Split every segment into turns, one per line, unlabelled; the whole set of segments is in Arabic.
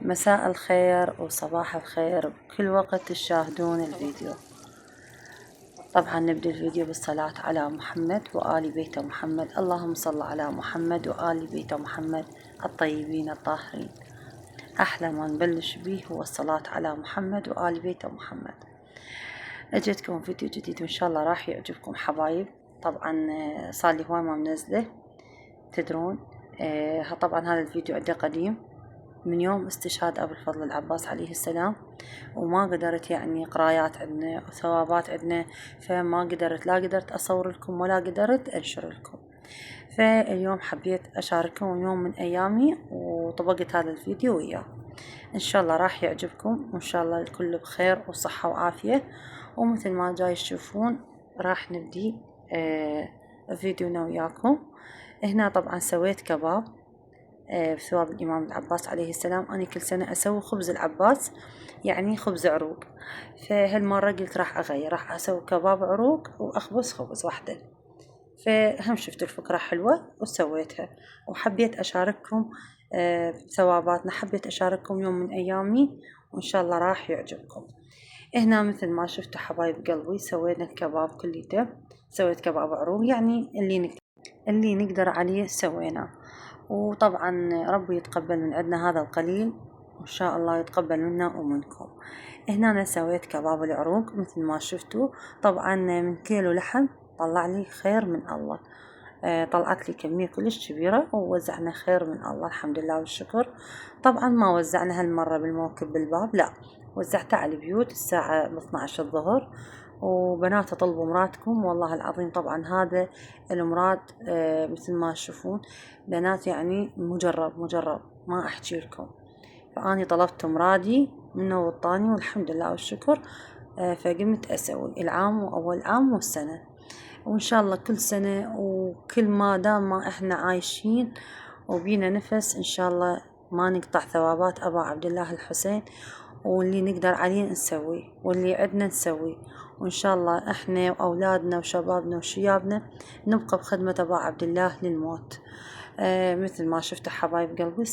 مساء الخير وصباح الخير بكل وقت تشاهدون الفيديو. طبعا نبدأ الفيديو بالصلاة على محمد وآل بيت محمد. اللهم صل على محمد وآل بيت محمد الطيبين الطاهرين. أحلى ما نبلش به هو الصلاة على محمد وآل بيت محمد. أجيتكم فيديو جديد وإن شاء الله راح يعجبكم حبايب. طبعا صار لي هواي ما منزله تدرون. طبعا هذا الفيديو عندي قديم من يوم استشهاد أبو الفضل العباس عليه السلام، وما قدرت يعني قرايات عندنا وثوابات عندنا، فما قدرت، لا قدرت أصور لكم ولا قدرت أنشر لكم. فاليوم حبيت أشارككم يوم من أيامي وطبقت هذا الفيديو وياه. إن شاء الله راح يعجبكم وإن شاء الله الكل بخير وصحة وعافية. ومثل ما جاي تشوفون راح نبدي فيديونا وياكم. هنا طبعا سويت كباب بثواب الإمام العباس عليه السلام. أنا كل سنة أسوي خبز العباس، يعني خبز عروق، فهالمرة قلت راح أغير، راح أسوي كباب عروق وأخبز خبز واحدة. فهم شفت الفكرة حلوة وسويتها وحبيت أشارككم بثواباتنا، حبيت أشارككم يوم من أيامي وإن شاء الله راح يعجبكم. هنا مثل ما شفتوا حبايب قلبي سوينا الكباب كليته، سويت كباب عروق يعني اللي نقدر عليه سويناه. وطبعا ربي يتقبل من عندنا هذا القليل وإن شاء الله يتقبل منا ومنكم. هنا أنا سويت كباب العروق مثل ما شفتوا. طبعا من كيلو لحم طلع لي خير من الله. طلعت لي كمية كلش كبيرة ووزعنا خير من الله الحمد لله والشكر. طبعا ما وزعنا هالمرة بالموكب بالباب، لا، وزعتها على البيوت الساعة 12 الظهر. وبنات طلبوا مراتكم والله العظيم. طبعا هذا المراد مثل ما تشوفون بنات يعني مجرب ما أحكي لكم. فأني طلبت مرادي منه والطاني والحمد لله والشكر. فقمت أسوي العام وأول عام والسنة، وإن شاء الله كل سنة وكل ما دام ما إحنا عايشين وبينا نفس إن شاء الله ما نقطع ثوابات أبا عبد الله الحسين. واللي نقدر عليه نسوي واللي عدنا نسوي، وإن شاء الله إحنا وأولادنا وشبابنا وشيابنا نبقى بخدمة أبا عبد الله للموت. مثل ما شفتوا حبايب قلبي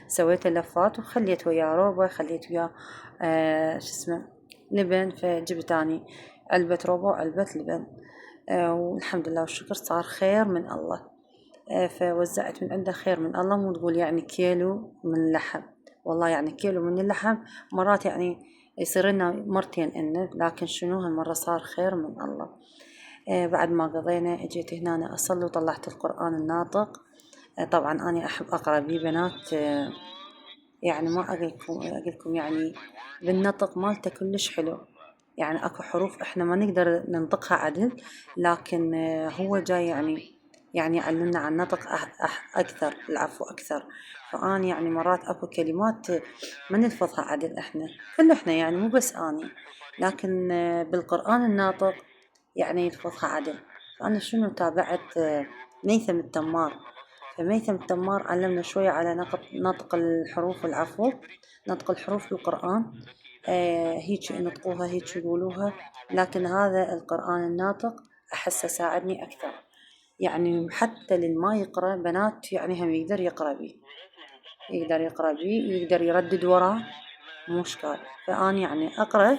سويته لفات وخليت وياه روبة، خليت وياه شو اسمه لبن. فجبت اني علبة روبة وعلبة لبن. والحمد لله والشكر صار خير من الله. فوزعت من عنده خير من الله. مو تقول يعني كيلو من اللحم، والله يعني كيلو من اللحم مرات يعني يصير لنا مرتين إنه، لكن شنو هالمرة صار خير من الله. بعد ما قضينا اجيت هنا أنا أصلي وطلعت القرآن الناطق. طبعا أنا أحب أقرأ بيه بنات. يعني ما أقولكم يعني بالنطق مالته كلش حلو. يعني أكو حروف إحنا ما نقدر ننطقها عدل، لكن هو جاي يعني يعلمنا عن النطق أكثر، العفو أكثر. فأنا يعني مرات أكو كلمات ما نلفظها عدل إحنا يعني مو بس أنا، لكن بالقرآن الناطق يعني يلفظها عدل. فأنا شنو تابعت ميثم التمار. فميثم التمار علمنا شوية على نطق الحروف، العفو، نطق الحروف بالقرآن. هيك ينطقوها هيك يقولوها، لكن هذا القرآن الناطق أحسه ساعدني أكثر. يعني حتى للما يقرأ بنات يعني هم يقدر يقرأ بيه يقدر يردد وراه مو إشكال. فأنا يعني أقرأ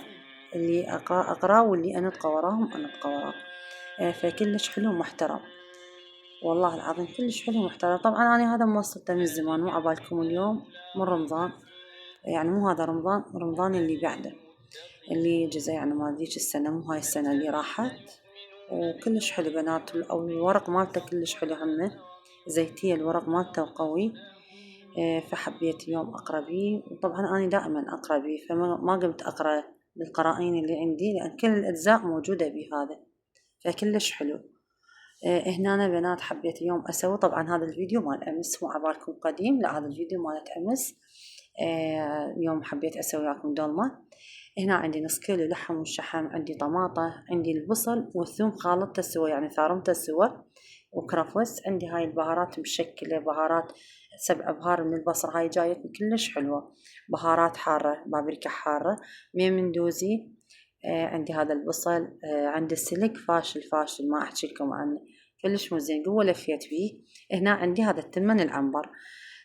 اللي أقرأ واللي أنطقه وراهم أنطقه وراه. فكلش حلو ومحترم والله العظيم، كلش حلو ومحترم. طبعا أنا هذا موصلته من زمان، مو عبالكم اليوم من رمضان، يعني مو هذا رمضان اللي بعده اللي جزء يعني ما ذيك السنة، مو هاي السنة اللي راحت. وكلش حلو بنات، أو الورق مالته كلش حلو همه زيتية، الورق مالته قوي. فحبيت اليوم أقرأ بيه. وطبعا أنا دائما أقرأ بيه، فما قمت أقرأ بالقرائن اللي عندي لأن كل الأجزاء موجودة بهذا، فكلش حلو. هنا أنا بنات حبيت اليوم أسوي. طبعا هذا الفيديو مال أمس، مو عبالكم قديم، لا هذا الفيديو مالت أمس. اليوم حبيت أسوي لكم دولمة. هنا عندي نص كيلو لحم والشحم، عندي طماطة، عندي البصل والثوم خالطته سوا يعني ثارمته سوا، وكرفس. عندي هاي البهارات مشكلة، بهارات 7 أبهار من البصل، هاي جاية كلش حلوة، بهارات حارة، بابريكا حارة، مندوزي. عندي هذا البصل. عندي السلك فاشل ما أحكي لكم عنه، كلش مو زين، قوة لفيت بيه. هنا عندي هذا التمن العنبر.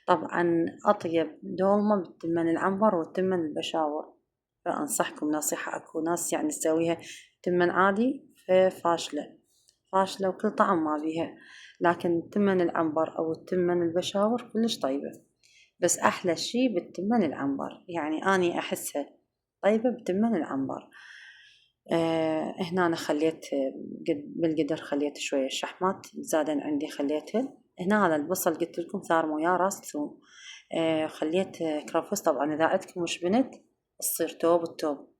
طبعا أطيب دولمة بالتمن العنبر والتمن البشاور. فأنصحكم نصيحة، أكو ناس يعني تسويها تمن عادي فاشلة فاشلة وكل طعم ما بيها، لكن تمن العنبر أو التمن البشاور كلش طيبة. بس أحلى شي بالتمن العنبر، يعني أني أحسها طيبة بتمن العنبر. هنا أنا خليت بالقدر خليت شوية شحمات زادن عندي خليتهن. هنا على البصل قلت لكم ثار وياه راس ثوم. خليت كرفس. طبعا إذا عندكم مش بنت تصير توب، التوب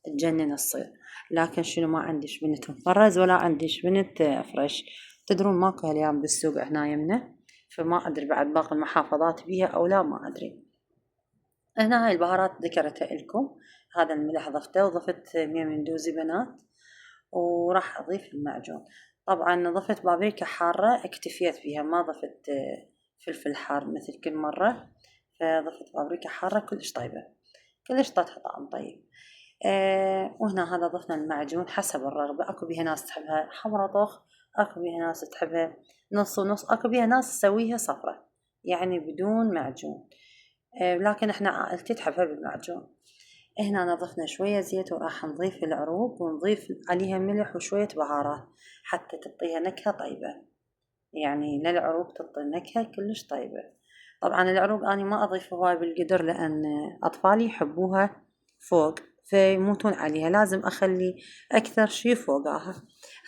تجنن تصير، لكن شنو ما عندي شبنت مفرز ولا عندي شبنت فريش. تدرون ماكو هاليام بالسوق هنا يمنا، فما أدري بعد باقي المحافظات بيها أو لا، ما أدري. هنا هاي البهارات ذكرتها لكم. هذا الملح ضفته، وضفت من دوزي بنات، وراح أضيف المعجون. طبعا ضفت بابريكا حارة اكتفيت فيها، ما ضفت فلفل حار مثل كل مرة، فضفت بابريكا حارة كلش طيبة، كلش طتها طعم طيب. وهنا هذا ضفنا المعجون حسب الرغبة. اكو بيها ناس تحبها حمرة طخ، اكو بيها ناس تحبها نص ونص، اكو بيها ناس تسويها صفرة يعني بدون معجون. لكن احنا عائلتي تحبها بالمعجون. هنا نضفنا شوية زيت، وراح نضيف العروق ونضيف عليها ملح وشوية بهارات حتى تعطيها نكهة طيبة، يعني للعروق تعطي نكهة كلش طيبة. طبعا العروق أنا ما أضيف هواي بالقدر لأن أطفالي يحبوها فوق فيموتون عليها، لازم أخلي أكثر شي فوقها.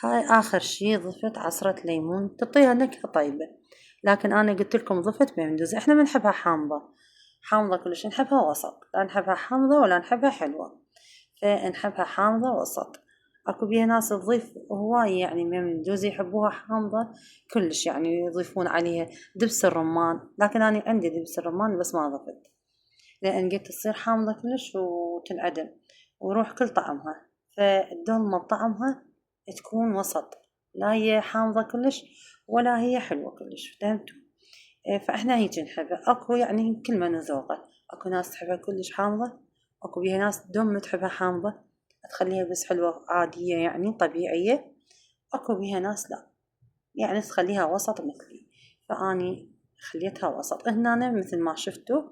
هاي آخر شي ضفت عصرة ليمون تعطيها نكهة طيبة، لكن أنا قلت لكم ضفت بيمدوز. إحنا ما نحبها حامضة، حامضة كلش، نحبها وسط، لا نحبها حامضة ولا نحبها حلوة، فنحبها حامضة وسط. اكو بيها ناس تضيف هواي يعني من جوزي يحبوها حامضة كلش، يعني يضيفون عليها دبس الرمان، لكن أنا عندي دبس الرمان بس ما ضفت لأن قلت تصير حامضة كلش وتنعدم ويروح كل طعمها. فالدولمة بطعمها تكون وسط، لا هي حامضة كلش ولا هي حلوة كلش، فهمتوا؟ فاحنا هيك نحبها. اكو يعني كل من ذوقه، اكو ناس تحبها كلش حامضة، اكو بيها ناس دم تحبها حامضة تخليها بس حلوة عادية يعني طبيعية، اكو بيها ناس لا يعني تخليها وسط مثلي، فاني خليتها وسط. هنا أنا مثل ما شفتوا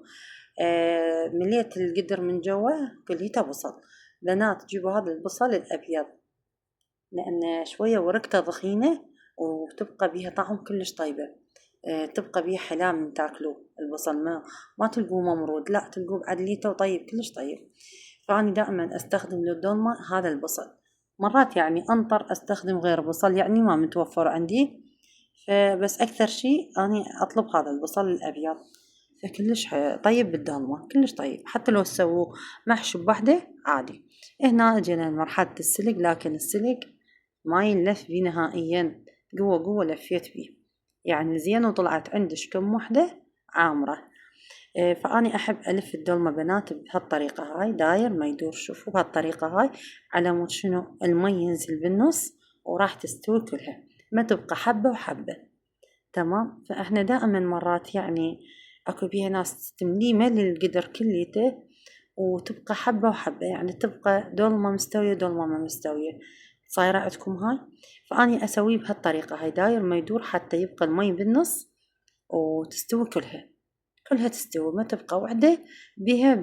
مليت القدر من جوا كليته بصل. بنات تجيبوا هذا البصل الابيض لان شوية ورقته ضخينة وتبقى بيها طعم كلش طيبة. تبقى بيه حلا من تاكلوه البصل، ما تلقوه ممرود، لا تلقوه بعدليته وطيب كلش طيب. فأنا دائما أستخدم للدولمة هذا البصل. مرات يعني أنطر أستخدم غير بصل يعني ما متوفر عندي، فبس أكثر شي أنا أطلب هذا البصل الأبيض، فكلش طيب بالدولمة كلش طيب، حتى لو تسووه محشي بوحدة عادي. هنا جينا لمرحلة السلق، لكن السلق ما ينلف بيه نهائيا، قوة قوة لفيت بيه يعني زين، وطلعت عندش كم وحدة عامرة. فأني أحب ألف الدولمة بنات بهالطريقة هاي، داير ما يدور. شوفوا بهالطريقة هاي على مود شنو المي ينزل بالنص وراح تستوي كلها، ما تبقى حبة وحبة. تمام. فإحنا دائما مرات يعني أكو بيها ناس تمليه ملي القدر كليته وتبقى حبة وحبة، يعني تبقى دولمة مستوية دولمة ما مستوية. صايرة عندكم هاي؟ فأني أسويه بهالطريقة هاي، داير ما يدور حتى يبقى المي بالنص وتستوي كلها، كلها تستوي ما تبقى وحدة بيها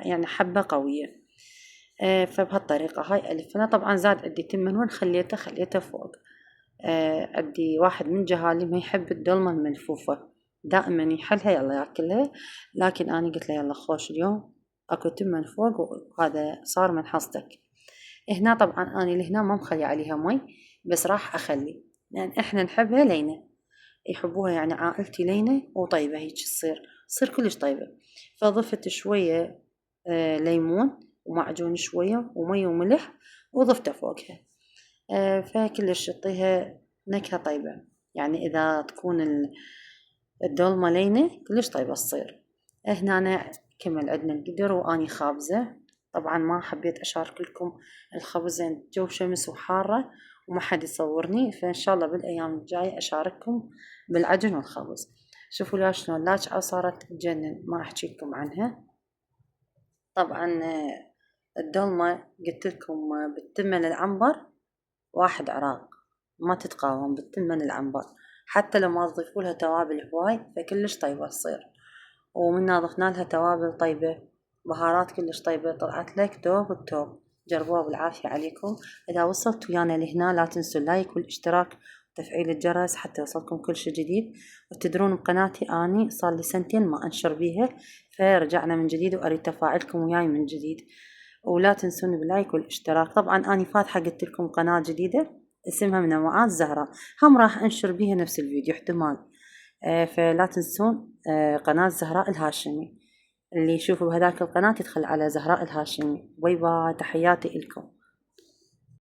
يعني حبة قوية. فبهالطريقة هاي ألف. أنا طبعا زاد عندي تمن وين خليته فوق. عندي واحد من جهالي ما يحب الدولمة الملفوفة، دائما يحلها يلا ياكلها، لكن أنا قلت له يلا خوش اليوم أكو تمن فوق وهذا صار من حصتك. هنا طبعا أنا لهنا ما مخلي عليها مي، بس راح أخلي لأن إحنا نحبها لينة، يحبوها يعني عائلتي لينة وطيبة هيك تصير كلش طيبة. فضفت شوية ليمون ومعجون شوية ومي وملح وضفته فوقها. فكلش يعطيها نكهة طيبة، يعني إذا تكون الدولمة لينة كلش طيبة تصير. هنا أنا كمل عندنا القدر وأني خابزة. طبعا ما حبيت أشارك لكم الخبز جو شمس وحارة وما حد يصورني، فإن شاء الله بالأيام الجاية أشارككم بالعجن والخبز. شوفوا لا شلون لاجعة صارت تجنن، ما أحكي لكم عنها. طبعا الدولمة قلت لكم بالتمن العنبر واحد عراق، ما تتقاوم بالتمن العنبر، حتى لو ما تضيفوا لها توابل هواي فكلش طيبة تصير. ومنا ضفنا لها توابل طيبة، بهارات كلش طيبة، طلعت لك توب التوب. جربوها بالعافية عليكم. إذا وصلت ويانا لهنا لا تنسوا اللايك والاشتراك وتفعيل الجرس حتى يوصلكم كل شي جديد. وتدرون بقناتي أني صار لي سنتين ما أنشر بيها، فرجعنا من جديد وأريد تفاعلكم وياي من جديد. ولا تنسوني باللايك والاشتراك. طبعا أني فاتحة قلت لكم قناة جديدة اسمها منوعات زهرة، هم راح أنشر بيها نفس الفيديو احتمال. فلا تنسون قناة زهراء الهاشمي. اللي يشوفوا بهذاك القناة يدخل على زهراء الهاشمي. باي باي، تحياتي إلكم.